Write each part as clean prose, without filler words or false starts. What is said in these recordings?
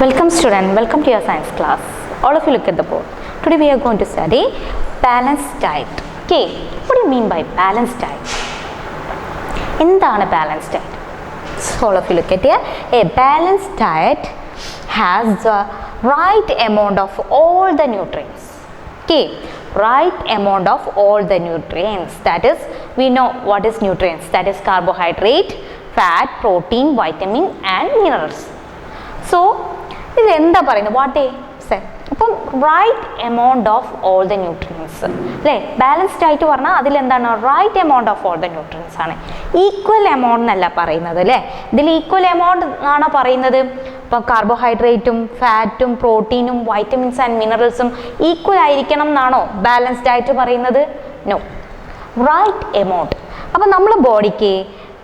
Welcome student, welcome to your science class. All of you look at the board. Today we are going to study balanced diet. Okay, what do you mean by balanced diet? എന്താണ് balanced diet? So all of you look at here. A balanced diet has the right amount of all the nutrients. Okay, right amount of all the nutrients. That is, we know what is nutrients. That is carbohydrate, fat, protein, vitamin and minerals. So ഇതിൽ എന്താ പറയുന്നത് what a അപ്പം right amount of all the nutrients അല്ലേ. Balanced ആയിട്ട് പറഞ്ഞാൽ അതിലെന്താണ് right amount of all the nutrients ആണ്. Equal amount എന്നല്ല പറയുന്നത് അല്ലേ. ഇതിൽ ഈക്വൽ എമൗണ്ട് ആണോ പറയുന്നത്? ഇപ്പം കാർബോഹൈഡ്രേറ്റും ഫാറ്റും പ്രോട്ടീനും വൈറ്റമിൻസ് ആൻഡ് മിനറൽസും ഈക്വൽ ആയിരിക്കണം എന്നാണോ ബാലൻസ്ഡ് ആയിട്ട് പറയുന്നത്? No, right amount. അപ്പം നമ്മുടെ ബോഡിക്ക്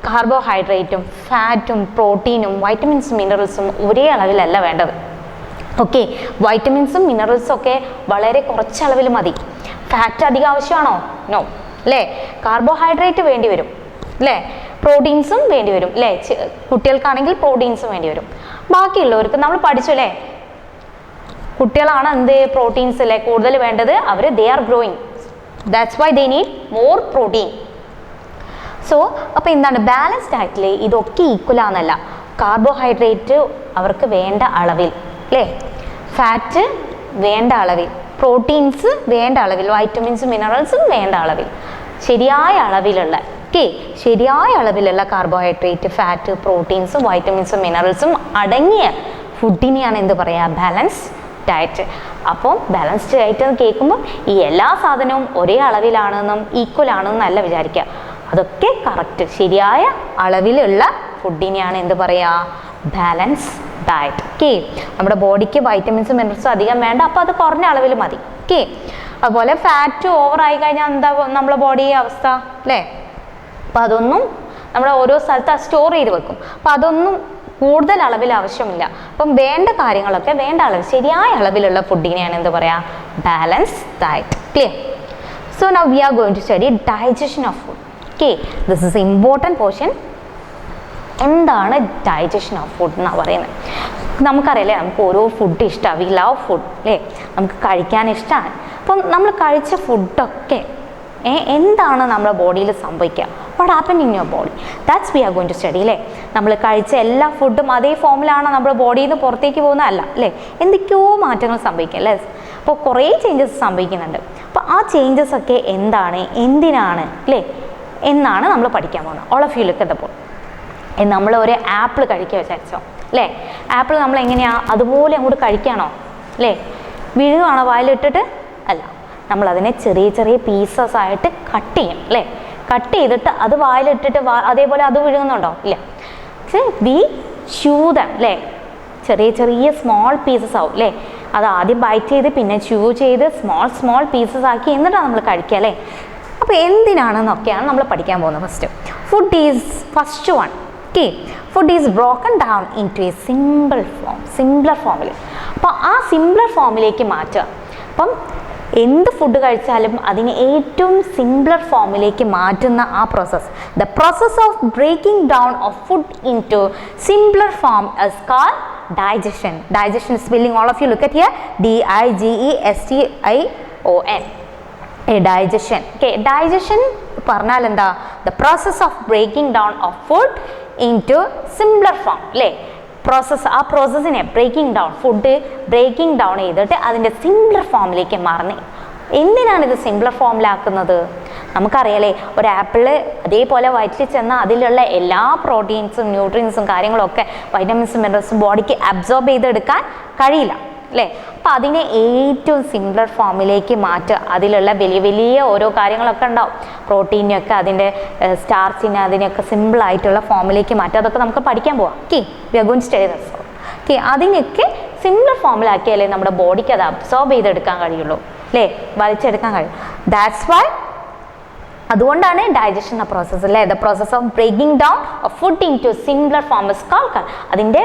കാർബോഹൈഡ്രേറ്റും ഫാറ്റും പ്രോട്ടീനും വൈറ്റമിൻസും മിനറൽസും ഒരേ അളവിലല്ല വേണ്ടത്. ഓക്കെ, വൈറ്റമിൻസും മിനറൽസും ഒക്കെ വളരെ കുറച്ച് അളവിൽ മതി. ഫാറ്റ് അധികം ആവശ്യമാണോ? നോ അല്ലേ. കാർബോഹൈഡ്രേറ്റ് വേണ്ടി വരും അല്ലേ, പ്രോട്ടീൻസും വേണ്ടി വരും അല്ലേ. കുട്ടികൾക്കാണെങ്കിൽ പ്രോട്ടീൻസും വേണ്ടി വരും. ബാക്കിയുള്ളവർക്ക് നമ്മൾ പഠിച്ചു അല്ലേ, കുട്ടികളാണ് എന്ത് പ്രോട്ടീൻസ് അല്ലേ കൂടുതൽ വേണ്ടത്. അവർ they are growing, that's why they need more protein. So അപ്പോൾ എന്താണ് ബാലൻസ്ഡ് ഡയറ്റിൽ ഇതൊക്കെ ഈക്വൽ ആണെന്നല്ല. കാർബോഹൈഡ്രേറ്റ് അവർക്ക് വേണ്ട അളവിൽ അല്ലേ, ഫാറ്റ് വേണ്ട അളവിൽ, പ്രോട്ടീൻസ് വേണ്ട അളവിൽ, വൈറ്റമിൻസും മിനറൽസും വേണ്ട അളവിൽ, ശരിയായ അളവിലുള്ള ശരിയായ അളവിലുള്ള കാർബോഹൈഡ്രേറ്റ്, ഫാറ്റ്, പ്രോട്ടീൻസും വൈറ്റമിൻസും മിനറൽസും അടങ്ങിയ ഫുഡിനെയാണ് എന്ത് പറയുക, ബാലൻസ് ഡയറ്റ്. അപ്പോൾ ബാലൻസ്ഡ് ഡയറ്റ് എന്ന് കേൾക്കുമ്പോൾ ഈ എല്ലാ സാധനവും ഒരേ അളവിലാണെന്നും ഈക്വൽ ആണെന്നും അല്ല വിചാരിക്കുക. അതൊക്കെ കറക്റ്റ് ശരിയായ അളവിലുള്ള ഫുഡിനെയാണ് എന്ത് പറയുക, ബാലൻസ് ഡയറ്റ്. ഓക്കെ, നമ്മുടെ ബോഡിക്ക് വൈറ്റമിൻസും മിനറൽസും അധികം വേണ്ട, അപ്പോൾ അത് കുറഞ്ഞ അളവിൽ മതി. ഓക്കെ, അതുപോലെ ഫാറ്റ് ഓവർ ആയി കഴിഞ്ഞാൽ എന്താ നമ്മുടെ ബോഡി അവസ്ഥ അല്ലേ. അപ്പോൾ അതൊന്നും നമ്മുടെ ഓരോ സ്ഥലത്ത് സ്റ്റോർ ചെയ്ത് വെക്കും. അപ്പോൾ അതൊന്നും കൂടുതൽ അളവിൽ ആവശ്യമില്ല. അപ്പം വേണ്ട കാര്യങ്ങളൊക്കെ വേണ്ട അളവ് ശരിയായ അളവിലുള്ള ഫുഡിനെയാണ് എന്ത് പറയുക, balance diet. Clear? So now we are going to study digestion of food. Okay, this is important portion. എന്താണ് ഡൈജഷൻ ഓഫ് ഫുഡ് എന്നാണ് പറയുന്നത്? നമുക്കറിയാലേ, നമുക്ക് ഓരോ ഫുഡ് ഇഷ്ടമാണ്. വി ലവ് ഫുഡ് അല്ലേ, നമുക്ക് കഴിക്കാൻ ഇഷ്ടമാണ്. അപ്പം നമ്മൾ കഴിച്ച ഫുഡൊക്കെ എന്താണ് നമ്മുടെ ബോഡിയിൽ സംഭവിക്കുക, what happen in your body, that's we are going to study അല്ലേ. നമ്മൾ കഴിച്ച എല്ലാ ഫുഡും അതേ ഫോമിലാണ് നമ്മുടെ ബോഡിയിൽ നിന്ന് പുറത്തേക്ക് പോകുന്നതല്ല അല്ലേ, എന്തൊക്കെയോ മാറ്റങ്ങൾ സംഭവിക്കും അല്ലേ. അപ്പോൾ കുറേ ചേഞ്ചസ് സംഭവിക്കുന്നുണ്ട്. അപ്പോൾ ആ ചേഞ്ചസ് ഒക്കെ എന്താണ്, എന്തിനാണ് അല്ലേ എന്നാണ് നമ്മൾ പഠിക്കാൻ പോകുന്നത്. All of you look at the board. നമ്മൾ ഒരു ആപ്പിൾ കഴിക്കുക വിചാരിച്ചോ അല്ലേ. ആപ്പിൾ നമ്മൾ എങ്ങനെയാണ് അതുപോലെ അങ്ങോട്ട് കഴിക്കുകയാണോ അല്ലേ, വിഴുങ്ങുകയാണോ വായിലിട്ടിട്ട്? അല്ല, നമ്മളതിനെ ചെറിയ ചെറിയ പീസസ് ആയിട്ട് കട്ട് ചെയ്യും അല്ലേ. കട്ട് ചെയ്തിട്ട് അത് വായിലിട്ടിട്ട് അതേപോലെ അത് വിഴുങ്ങുന്നുണ്ടോ? ഇല്ല. വി ച്യൂ ദം അല്ലേ, ചെറിയ ചെറിയ സ്മോൾ പീസസ് ആവും അല്ലേ. അത് ആദ്യം ബൈറ്റ് ചെയ്ത് പിന്നെ ച്യൂ ചെയ്ത് സ്മോൾ പീസസ് ആക്കി എന്നിട്ടാണ് നമ്മൾ കഴിക്കുക അല്ലേ. അപ്പോൾ എന്തിനാണെന്നൊക്കെയാണ് നമ്മൾ പഠിക്കാൻ പോകുന്നത്. Food is first one. Okay, food is broken down into a simpler ഫോമിൽ. അപ്പോൾ ആ സിംപിളർ ഫോമിലേക്ക് മാറ്റുക. അപ്പം എന്ത് ഫുഡ് കഴിച്ചാലും അതിനെ ഏറ്റവും സിംപിളർ ഫോമിലേക്ക് മാറ്റുന്ന ആ process, the process of breaking down of food into simpler form is called digestion. Digestion spelling all of you look at here, digestion. Digestion. Okay, digestion പറഞ്ഞാൽ എന്താ, the process of breaking down of food into simpler form അല്ലേ. ആ പ്രോസസ്സിനെ breaking down, food breaking down ചെയ്തിട്ട് അതിൻ്റെ simpler ഫോമിലേക്ക് മാറുന്നത്. എന്തിനാണ് ഇത് സിംപ്ലർ ഫോമിലാക്കുന്നത്? നമുക്കറിയാലേ, ഒരു ആപ്പിള് അതേപോലെ വയറ്റിൽ ചെന്നാൽ അതിലുള്ള എല്ലാ പ്രോട്ടീൻസും ന്യൂട്രിയൻസും കാര്യങ്ങളൊക്കെ വൈറ്റമിൻസും മിനറൽസും ബോഡിക്ക് അബ്സോർബ് ചെയ്തെടുക്കാൻ കഴിയില്ല അല്ലേ. അപ്പോൾ അതിനെ ഏറ്റവും സിംപ്ലർ ഫോമിലേക്ക് മാറ്റുക. അതിലുള്ള വലിയ വലിയ ഓരോ കാര്യങ്ങളൊക്കെ ഉണ്ടാവും, പ്രോട്ടീനൊക്കെ അതിൻ്റെ സ്റ്റാർച്ചിനെ അതിനെയൊക്കെ സിമ്പിളായിട്ടുള്ള ഫോമിലേക്ക് മാറ്റുക. അതൊക്കെ നമുക്ക് പഠിക്കാൻ പോവാം. Okay, we are going to study this. Okay, അതിനൊക്കെ സിംപ്ലർ ഫോമിലാക്കിയാലേ നമ്മുടെ ബോഡിക്ക് അത് അബ്സോർബ് ചെയ്തെടുക്കാൻ കഴിയുള്ളൂ അല്ലേ, വലിച്ചെടുക്കാൻ കഴിയും. ദാറ്റ്സ് വൈ അതുകൊണ്ടാണ് ഡൈജഷൻ എന്ന പ്രോസസ്സ് അല്ലേ, the process of breaking down of food into simpler form is called. അതിൻ്റെ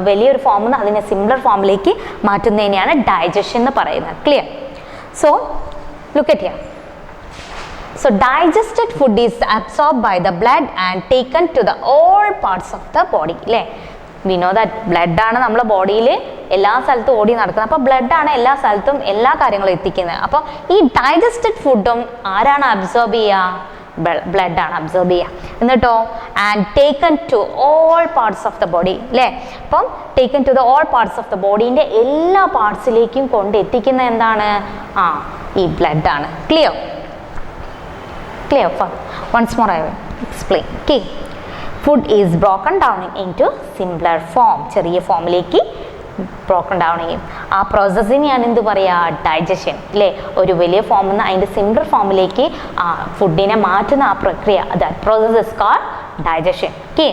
വലിയൊരു ഫോമിൽ നിന്ന് അതിനെ സിംപ്ലർ ഫോമിലേക്ക് മാറ്റുന്നതിനെയാണ് ഡൈജഷൻ എന്ന് പറയുന്നത്. Clear? So look at here. So digested food is absorbed by the blood and taken to the all parts of the body. We know that ബ്ലഡാണ് നമ്മുടെ ബോഡിയിൽ എല്ലാ സ്ഥലത്തും ഓടി നടക്കുന്നത്. അപ്പോൾ ബ്ലഡാണ് എല്ലാ സ്ഥലത്തും എല്ലാ കാര്യങ്ങളും എത്തിക്കുന്നത്. അപ്പോൾ ഈ ഡൈജസ്റ്റഡ് ഫുഡും ആരാണ് അബ്സോർബ് ചെയ്യുക? ബ്ലഡാണ് അബ്സോർബ് ചെയ്യുക. എന്നിട്ടോ and taken to all parts of the body അല്ലേ. അപ്പം taken to the all parts of the ബോഡീൻ്റെ എല്ലാ പാർട്സിലേക്കും കൊണ്ട് എത്തിക്കുന്ന എന്താണ്? ഈ ബ്ലഡാണ്. Clear? Clear? Once more I will explain. Okay, food is broken down into simpler form. ചെറിയ ഫോമിലേക്ക് ബ്രോക്കൺ ഡൗൺ ചെയ്യും. ആ പ്രോസസ്സിന് ഞാൻ എന്ത് പറയുക? ഡൈജഷൻ അല്ലേ. ഒരു വലിയ ഫോമിൽ നിന്ന് അതിൻ്റെ സിംപ്ലർ ഫോമിലേക്ക് ആ ഫുഡിനെ മാറ്റുന്ന ആ പ്രക്രിയ, that process is called digestion. Okay,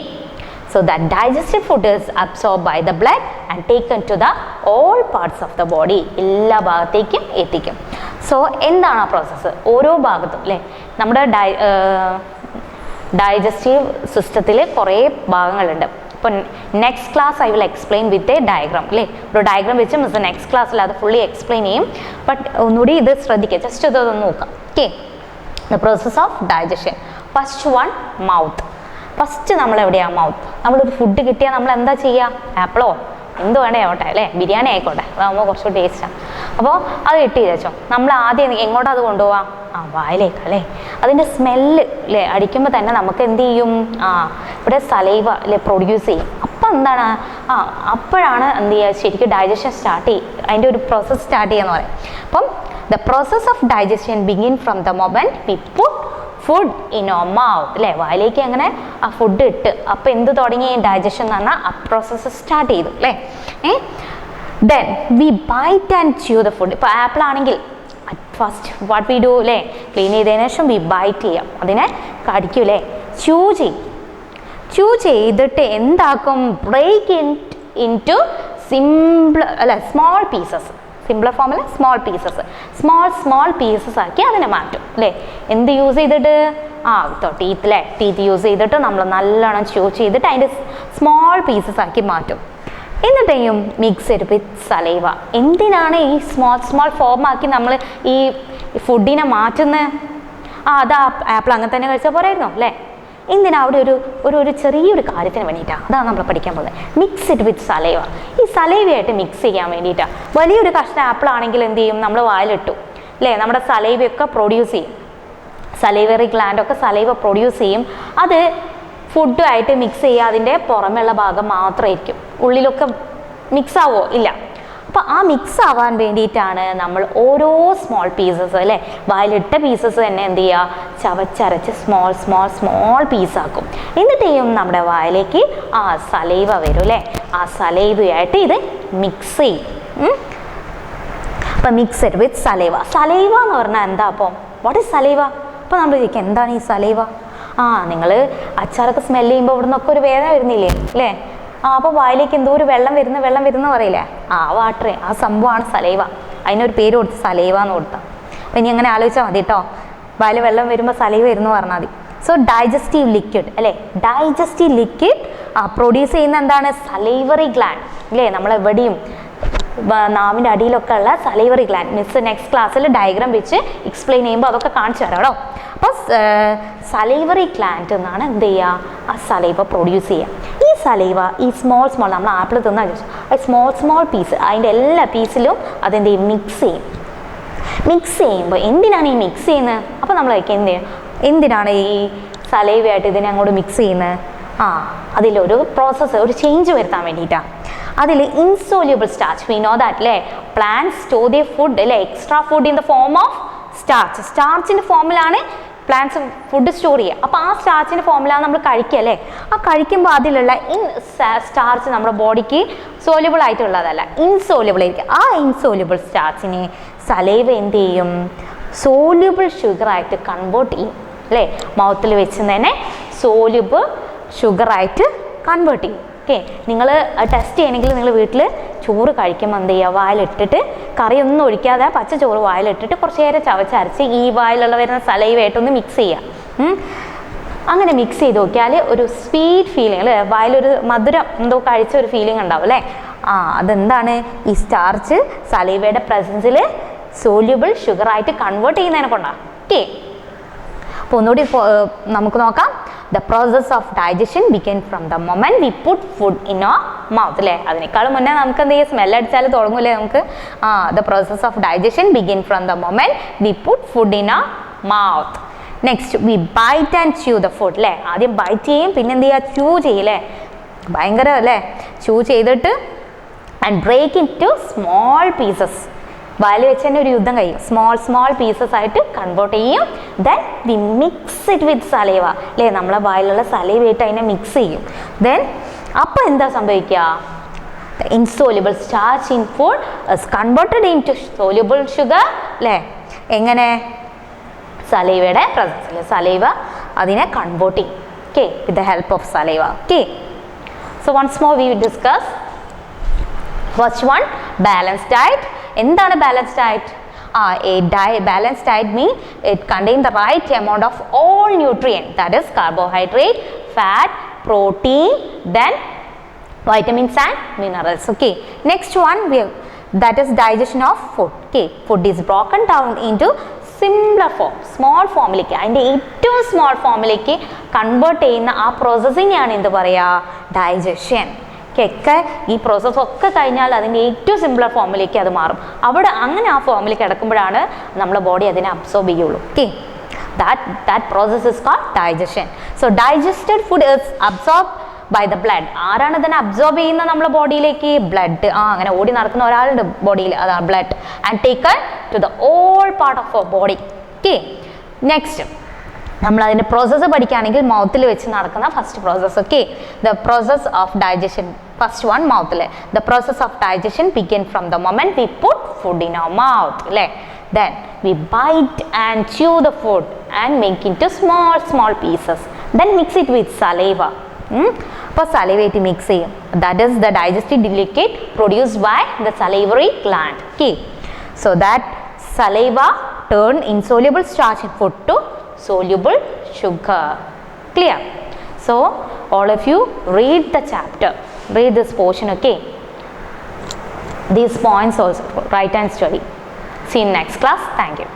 so that digested food is absorb by the blood and taken to the all parts of the body. എല്ലാ ഭാഗത്തേക്കും എത്തിക്കും. സോ എന്താണ് ആ പ്രോസസ്സ്? ഓരോ ഭാഗത്തും അല്ലേ. നമ്മുടെ ഡൈജസ്റ്റീവ് സിസ്റ്റത്തിൽ കുറേ ഭാഗങ്ങളുണ്ട്. ഇപ്പോൾ next class I will explain with a diagram അല്ലേ. ഒരു ഡയഗ്രാം വെച്ച് മിസ് നെക്സ്റ്റ് ക്ലാസ്സിൽ അത് ഫുള്ളി എക്സ്പ്ലെയിൻ ചെയ്യും. ബട്ട് ഒന്നുകൂടി ഇത് ശ്രദ്ധിക്കുക, ജസ്റ്റ് ഇതൊന്ന് നോക്കാം. Okay, the process of digestion. First one, mouth. First നമ്മൾ എവിടെയാണ്? മൗത്ത്. നമ്മളൊരു ഫുഡ് കിട്ടിയാൽ നമ്മൾ എന്താ ചെയ്യുക? ആപ്പിളോ എന്ത് വേണേ ആവട്ടെ അല്ലേ, ബിരിയാണി ആയിക്കോട്ടെ, അതാകുമ്പോൾ കുറച്ചുകൂടി ടേസ്റ്റാണ്. അപ്പോൾ അത് കിട്ടി വെച്ചോ, നമ്മൾ ആദ്യം എങ്ങോട്ടാണ് അത് കൊണ്ടുപോവാം? വായിലേക്ക് അല്ലേ. അതിൻ്റെ സ്മെല്ല് അല്ലേ അടിക്കുമ്പോൾ തന്നെ നമുക്ക് എന്ത് ചെയ്യും? ഇവിടെ സലൈവ അല്ലേ പ്രൊഡ്യൂസ് ചെയ്യും. അപ്പം എന്താണ്? അപ്പോഴാണ് എന്ത് ചെയ്യുക? ശരിക്കും ഡൈജഷൻ സ്റ്റാർട്ട് ചെയ്യും, അതിൻ്റെ ഒരു പ്രോസസ്സ് സ്റ്റാർട്ട് ചെയ്യുക എന്ന് പറയും. അപ്പം the process of digestion begin from the moment we put food in our mouth അല്ലേ. വായിലേക്ക് അങ്ങനെ ആ ഫുഡ് ഇട്ട് അപ്പോൾ എന്ത് തുടങ്ങി? ഡൈജഷൻ എന്ന് പറഞ്ഞാൽ ആ പ്രോസസ്സ് സ്റ്റാർട്ട് ചെയ്തു അല്ലേ. Then we bite and chew the food. ഇപ്പോൾ ആപ്പിൾ ആണെങ്കിൽ ഫസ്റ്റ് വാട്ട് വി ഡു അല്ലേ, ക്ലീൻ ചെയ്തതിനു ശേഷം വി ബൈറ്റ് ചെയ്യാം, അതിനെ കടിക്കും അല്ലേ, ച്യൂ ചെയ്യും. ച്യൂ ചെയ്തിട്ട് എന്താക്കും? ബ്രേക്ക് ഇൻ ടു സിംപിൾ അല്ല സ്മോൾ പീസസ്. സിംപ്ലർ ഫോമിൽ സ്മോൾ പീസസ്, സ്മോൾ പീസസ് ആക്കി അതിനെ മാറ്റും അല്ലേ. എന്ത് യൂസ് ചെയ്തിട്ട്? ടീത്ത് അല്ലേ. ടീത്ത് യൂസ് ചെയ്തിട്ട് നമ്മൾ നല്ലോണം ച്യൂ ചെയ്തിട്ട് അതിൻ്റെ സ്മോൾ പീസസ് ആക്കി മാറ്റും. എന്നിട്ടെയും മിക്സ്ഡ് വിത്ത് സലൈവ. എന്തിനാണ് ഈ സ്മോൾ ഫോം ആക്കി നമ്മൾ ഈ ഫുഡിനെ മാറ്റുന്നത്? അത് ആപ്പിൾ അങ്ങനെ തന്നെ കഴിച്ചാൽ പോരായിരുന്നോ അല്ലേ. എന്തിനാ? അവിടെ ഒരു ചെറിയൊരു കാര്യത്തിന് വേണ്ടിയിട്ടാണ്. അതാണ് നമ്മൾ പഠിക്കാൻ പോകുന്നത്. മിക്സ്ഡ് വിത്ത് സലൈവ. ഈ സലൈവയായിട്ട് മിക്സ് ചെയ്യാൻ വേണ്ടിയിട്ടാണ്. വലിയൊരു കഷ്ണം ആപ്പിൾ ആണെങ്കിൽ എന്ത് ചെയ്യും? നമ്മൾ വായിലിട്ടു അല്ലേ, നമ്മുടെ സലൈവയൊക്കെ പ്രൊഡ്യൂസ് ചെയ്യും. സലൈവറി ഗ്ലാൻഡൊക്കെ സലൈവ പ്രൊഡ്യൂസ് ചെയ്യും. അത് ഫുഡുമായിട്ട് മിക്സ് ചെയ്യുക. അതിൻ്റെ പുറമെയുള്ള ഭാഗം മാത്രമായിരിക്കും, ഉള്ളിലൊക്കെ മിക്സ് ആവുമോ? ഇല്ല. അപ്പോൾ ആ മിക്സ് ആവാൻ വേണ്ടിയിട്ടാണ് നമ്മൾ ഓരോ സ്മോൾ പീസസ് അല്ലേ, വായിലിട്ട പീസസ് തന്നെ എന്ത് ചെയ്യുക? ചവച്ചരച്ച് സ്മോൾ പീസാക്കും. എന്നിട്ടെയും നമ്മുടെ വായിലേക്ക് ആ സലൈവ വരും അല്ലേ. ആ സലൈവയായിട്ട് ഇത് മിക്സ് ചെയ്യും. അപ്പം മിക്സ്ഡ് വിത്ത് സലൈവ. സലൈവ എന്ന് പറഞ്ഞാൽ എന്താ? അപ്പം വാട്ട് ഈസ് സലൈവ? അപ്പോൾ നമ്മൾ ചോദിക്കുക എന്താണ് ഈ സലൈവ? നിങ്ങൾ അച്ചാറൊക്കെ സ്മെല്ല് ചെയ്യുമ്പോൾ ഇവിടെ നിന്നൊക്കെ ഒരു വേദന വരുന്നില്ലേ അല്ലേ. അപ്പോൾ വായിലേക്ക് എന്തോ ഒരു വെള്ളം വരുന്ന പറയില്ലേ, വാട്ടർ, ആ സംഭവമാണ് സലൈവ. അതിനൊരു പേര് കൊടുത്ത് സലൈവ എന്ന് കൊടുത്താൽ. അപ്പം ഇനി അങ്ങനെ ആലോചിച്ചാൽ മതി കേട്ടോ. വായിൽ വെള്ളം വരുമ്പോൾ സലൈവ വരുന്നു പറഞ്ഞാൽ മതി. സോ ഡൈജസ്റ്റീവ് ലിക്വിഡ് അല്ലേ, ഡൈജസ്റ്റീവ് ലിക്വിഡ് പ്രൊഡ്യൂസ് ചെയ്യുന്ന എന്താണ്? സലൈവറി ഗ്ലാൻഡ് അല്ലേ. നമ്മളെവിടെയും നാവിൻ്റെ അടിയിലൊക്കെ ഉള്ള സലൈവറി ഗ്ലാൻഡ് മിസ് നെക്സ്റ്റ് ക്ലാസ്സിൽ ഡയഗ്രാം വെച്ച് എക്സ്പ്ലെയിൻ ചെയ്യുമ്പോൾ അതൊക്കെ കാണിച്ചു തരാം കേട്ടോ. അപ്പോൾ സലൈവറി ഗ്ലാൻഡ് എന്നാണ് എന്ത് ചെയ്യുക? ആ സലൈവ പ്രൊഡ്യൂസ് ചെയ്യുക. ഈ സലൈവ ഈ സ്മോൾ നമ്മൾ ആപ്പിൾ തിന്നാൽ സ്മോൾ പീസ് അതിൻ്റെ എല്ലാ പീസിലും അതെന്ത് ചെയ്യും? മിക്സ് ചെയ്യുമ്പോൾ എന്തിനാണ് ഈ മിക്സ് ചെയ്യുന്നത്? അപ്പോൾ നമ്മൾ എന്തിനാണ് ഈ സലൈവയായിട്ട് ഇതിനെ അങ്ങോട്ട് മിക്സ് ചെയ്യുന്നത്? അതിലൊരു പ്രോസസ്സ്, ഒരു ചേഞ്ച് വരുത്താൻ വേണ്ടിയിട്ടാണ്. അതിൽ insoluble starch, we know that അല്ലേ. പ്ലാന്റ്സ് സ്റ്റോർ ദിയർ ഫുഡ് അല്ലേ, extra food in the form of starch. സ്റ്റാർച്ചിൻ്റെ ഫോമിലാണ് പ്ലാന്റ്സ് ഫുഡ് സ്റ്റോർ ചെയ്യുക. അപ്പോൾ ആ സ്റ്റാർച്ചിൻ്റെ ഫോമിലാണ് നമ്മൾ കഴിക്കുക അല്ലേ. ആ കഴിക്കുമ്പോൾ അതിലുള്ള സ്റ്റാർച്ച് നമ്മുടെ ബോഡിക്ക് സോല്യൂബിൾ ആയിട്ടുള്ളതല്ല, ഇൻസോല്യൂബിൾ ആയിരിക്കും. ആ ഇൻസോല്യൂബിൾ സ്റ്റാർച്ചിനെ സലൈവ എന്ത് ചെയ്യും? സോല്യൂബിൾ ഷുഗറായിട്ട് കൺവേർട്ട് ചെയ്യും അല്ലേ. മൗത്തിൽ വെച്ച് തന്നെ സോല്യൂബിൾ ഷുഗറായിട്ട് കൺവേർട്ട് ചെയ്യും. ഓക്കെ, നിങ്ങൾ ടെസ്റ്റ് ചെയ്യണമെങ്കിൽ നിങ്ങൾ വീട്ടിൽ ചോറ് കഴിക്കുമ്പോൾ എന്ത് ചെയ്യുക? വായിലിട്ടിട്ട് കറിയൊന്നും ഒഴിക്കാതെ പച്ച ചോറ് വായിലിട്ടിട്ട് കുറച്ച് നേരം ചവച്ചരച്ച് ഈ വായിലുള്ള വരുന്ന സലൈവയായിട്ടൊന്ന് മിക്സ് ചെയ്യുക. അങ്ങനെ മിക്സ് ചെയ്ത് നോക്കിയാൽ ഒരു സ്വീറ്റ് ഫീലിംഗ് അല്ലേ, വായിലൊരു മധുരം എന്തോ കഴിച്ച ഒരു ഫീലിംഗ് ഉണ്ടാവും അല്ലേ. അതെന്താണ്? ഈ സ്റ്റാർച്ച് സലൈവയുടെ പ്രസൻസിൽ സോല്യൂബിൾ ഷുഗറായിട്ട് കൺവേർട്ട് ചെയ്യുന്നതിനെ കൊണ്ടാണ്. ഓക്കെ, അപ്പോൾ ഒന്നുകൂടി നമുക്ക് നോക്കാം. the process of digestion begin from the moment we put food in our mouth അല്ലേ അതിനേക്കാളും മുന്നേ നമുക്ക് എന്ത് ചെയ്യും സ്മെൽ അടിച്ചാൽ തുടങ്ങൂലേ നമുക്ക് the process of digestion begin from the moment we put food in our mouth. Next we bite and chew the food അല്ലേ ആദ്യം ബൈറ്റ് ചെയ്യും പിന്നെ എന്ത് ചെയ്യുക chew ചെയ്യില്ലേ ഭയങ്കര അല്ലേ chew ചെയ്തിട്ട് and break into small pieces വായിൽ വെച്ച് തന്നെ ഒരു യുദ്ധം കഴിയും സ്മോൾ പീസസ് ആയിട്ട് കൺവേർട്ട് ചെയ്യും then we mix it with saliva അല്ലേ നമ്മളെ വായിലുള്ള സലൈവയായിട്ട് അതിനെ മിക്സ് ചെയ്യും ദെൻ അപ്പോൾ എന്താ സംഭവിക്കുക insoluble starch in food is converted into soluble sugar അല്ലേ എങ്ങനെ സലൈവയുടെ പ്രസൻസിൽ സലൈവ അതിനെ കൺവേർട്ട് ചെയ്യും okay with the help of saliva okay so once more we discuss first one balanced diet എന്താണ് balanced diet balanced diet means it contains the right amount of all nutrients that is carbohydrate fat protein then vitamins and minerals okay next one we have that is digestion of food okay food is broken down into simpler form small ഫോമിലേക്ക് അതിൻ്റെ ഏറ്റവും small ഫോമിലേക്ക് convert ചെയ്യുന്ന ആ പ്രോസസ്സിനെയാണ് എന്ത് പറയുക digestion ഒക്കെ ഈ പ്രോസസ്സ് ഒക്കെ കഴിഞ്ഞാൽ അതിൻ്റെ ഏറ്റവും സിമ്പിളർ ഫോമിലേക്ക് അത് മാറും അവിടെ അങ്ങനെ ആ ഫോമിലേക്ക് കിടക്കുമ്പോഴാണ് നമ്മുടെ ബോഡി അതിനെ അബ്സോർബ് ചെയ്യുള്ളൂ okay that process is called digestion so digested food is absorbed by the blood ആരാണ് ഇതിനെ അബ്സോർബ് ചെയ്യുന്നത് നമ്മുടെ ബോഡിയിലേക്ക് ബ്ലഡ് അങ്ങനെ ഓടി നടക്കുന്ന ഒരാളുടെ ബോഡിയിൽ അതാണ് blood and taken to the all part of our body okay next നമ്മൾ അതിൻ്റെ പ്രോസസ്സ് പഠിക്കുകയാണെങ്കിൽ മൗത്തിൽ വെച്ച് നടക്കുന്ന first process okay the process of digestion first one മൗത്തിൽ the process of digestion begin from the moment we put food in our mouth അല്ലേ then we bite and chew the food and make into small pieces then mix it with saliva അപ്പോൾ സലൈവയായിട്ട് മിക്സ് ചെയ്യും that is the digestive liquid produced by the salivary gland okay so that saliva turn insoluble starch in food to soluble sugar clear so all of you read the chapter read this portion okay these points also write and study see you in next class thank you